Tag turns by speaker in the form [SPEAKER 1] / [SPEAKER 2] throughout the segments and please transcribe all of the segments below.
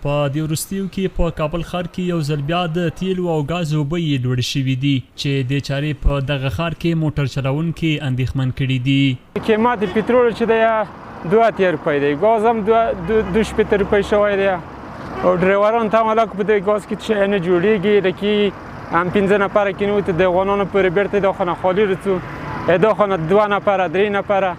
[SPEAKER 1] په دې وروستیو کې په کابل ښار کې یو ځل بیا د تیلو او ګازو بیې لوړې شوي دي چې د چارې په دغه ښار کې موټر چلوونکي اندېښمن کړي دي.
[SPEAKER 2] قیمت پترول چې دی 2 روپۍ دی، ګاز هم 2 روپۍ شوی دی او ډریورانو ته هم هلکه په دې ګاز کې شی نه جوړېږي. لکه هم 5 نفره کې نو ته د افغانانو پورې بیرته دا خانه خالي رسو دا خانه 2 نفره 3 نفره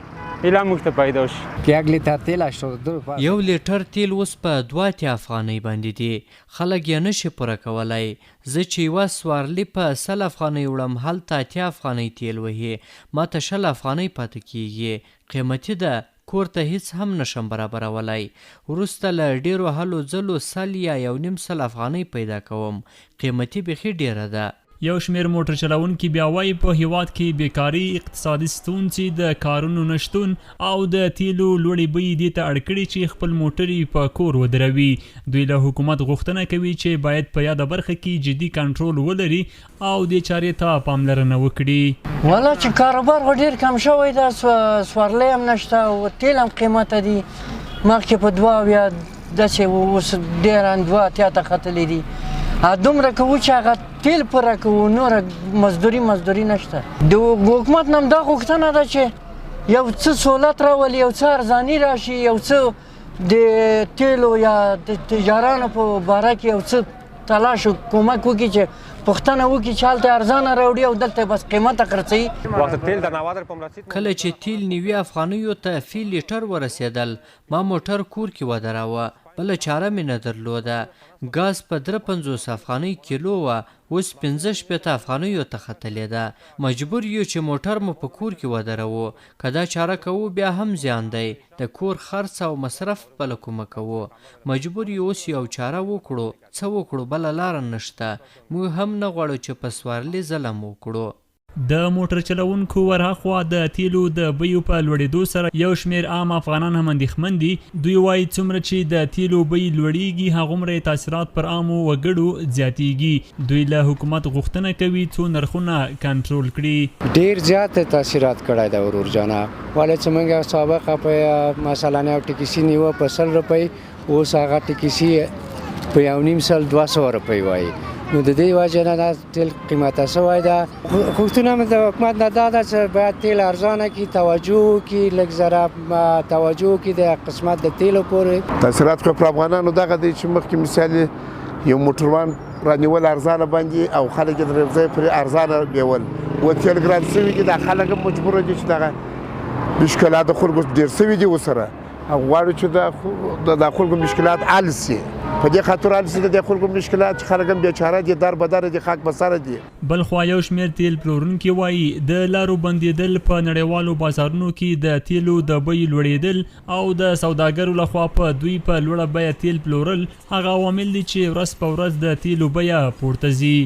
[SPEAKER 2] ایله موږ ته پیدا شي.
[SPEAKER 3] 1 لیتر تیل 82 روپۍ.
[SPEAKER 4] 1 لیټر تیل اوس په 2 افغانۍ باندې دی. خلک یې نشي پوره کولی. زه چې یوه سوارلي په 100 افغانۍ وړم هلته 80 افغانۍ تیل وهي، ما ته 20 افغانۍ پاتې کیږي. قیمتي ده، کور ته هیڅ هم نشم برابرولی. وروسته له ډیرو هلو ځلو 100 یا 1.5 افغانۍ پیدا کوم. قیمتي بیخي ډیره ده.
[SPEAKER 1] یو شمیر موټر چلوونکي بیا وایي په هیواد کې بیکاري، اقتصادي ستونزې، د کارونو نشتون او د تیلو لوړې بیې دې ته اړ کړي چې خپل موټر یې په کور ودروي. دوی له حکومت غوښتنه کوي چې باید په یاده برخه کې جدي کنټرول ولري او دې چارې ته پاملرنه وکړي.
[SPEAKER 5] والا چې کاروبار خو ډېر کم شوی ده، سوارلۍ هم نشته او تیل هم قیمته دي. مخکې په 2 یا داسې اوس ډېر 2 اتیا ته ختلي دي. دومره کوو چې هغه تیل پوره کوو، نوره مزدوري نشته. د حکومت نه هم دا غوښتنه ده چې یو څه سهولت راولي، یو څه ارزاني راشي، یو څه د تیلو یا د تجارانو په باره کې یو څه تلاش او کومک وکړي چې پوښتنه وکړي چې هلته ارزانه راوړي او دلته بس قیمته خرڅوي.
[SPEAKER 4] کله چې تیل 90 افغانیو ته فی لیټر ورسېدل، ما موټر کور کې ودراوه، بله چاره مې نه درلوده. ګاز په 53 افغانۍ کیلو وه، اوس 65 افغانیو ته ختلې ده. مجبور یو چې موټر مو په کور کې ودروو. که دا چاره کوو بیا هم زیان دی، د کور خرڅ او مصرف بله کومه کوو. مجبور یو اوس یو چاره وکړو. څه وکړو؟ بله لاره نشته. موږ هم نه غواړو چې په سوارلي ظلم وکړو.
[SPEAKER 1] د موټر چلوونکو ورهاخوا د تیلو د بیو په لوړېدو سره یو شمیر عام افغانان هم اندېښمن دي. دوی وایي څومره چې د تیلو بیې لوړېږي هغومره تاثیرات پر عامو وګړو زیاتېږي. دوی له حکومت غوښتنه کوي څو نرخونه کنټرول کړي.
[SPEAKER 3] ډېر زیات تاثیرات کړی ده ورور جانه، ولې چې موږ سابقه په مثلا یو ټکسي نیوه په 100 روپۍ، اوس هغه ټکسي په 1.5 200 روپۍ وایي. نو د دې وجه نه دا تیل قیمته شوی ده. غوښتنه مې د حکومت نه دا ده چې باید تیل ارزانه کړي، توجه وکړي، لږ ذره توجه وکړي د قسمت د تیلو پورې.
[SPEAKER 6] تاثیرات خو پر افغانانو دغه دی چې مخکې مثال یو موټروان رانیول ارزانه باندې او خلک یې د ځای پرې ارزانه بیول و تیل ګران شوي دي. دا خلک هم مجبوره دي چې دغه مشکلات د خلکو ډېر شوي دي ورسره او غواړو چې د خلکو مشکلات حل شي. په دې خاطر حل شي د خلکو مشکلات چې خلک هم بیچاره دي، در بدره دي، خاک بسره دي.
[SPEAKER 1] بل خوا یو شمیر تیل پلورونکي وایي د لارو بندېدل، په نړیوالو بازارونو کې د تیلو د بیې لوړېدل او د سوداګرو لخوا په دوی په لوړه بیه تیل پلورل هغه عوامل دي چې ورځ په ورځ د تیلو بیه پورته ځي.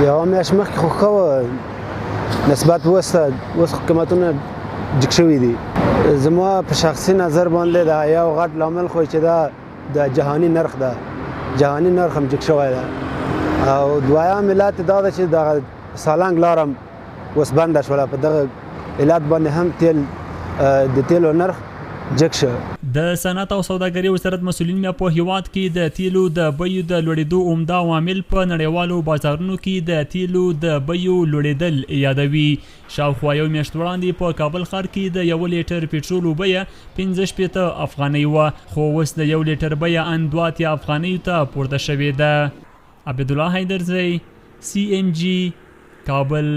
[SPEAKER 7] یوه میاشت مخکې خو ښه وه نسبت اوس قیمتونه جګ شوي دي. زما په شخصي نظر باندې دا یو غټ لامل خو چې دا د جهاني نرخ ده، جهاني نرخ هم جګ شوی ده. او دویم علت دا ده چې د سالنګ لار هم اوس بنده شوله، په دغه علت باندې هم د تیلو نرخ جګ شو.
[SPEAKER 1] د صنعت او سوداګرۍ وزارت مسؤلین بیا په هیواد کې د تیلو د بیو د لوړېدو عمده عوامل په نړیوالو بازارونو کې د تیلو د بیو لوړېدل یادوي. شاوخوا یو میاشت وړاندې په کابل ښار کې د 1 لیټر پټرولو بیه 65 افغانۍ وه، خو اوس د 1 لیټر بیه ان 2 افغانیو ته پورته شوې ده. عبدالله حیدرزی، CMG، کابل.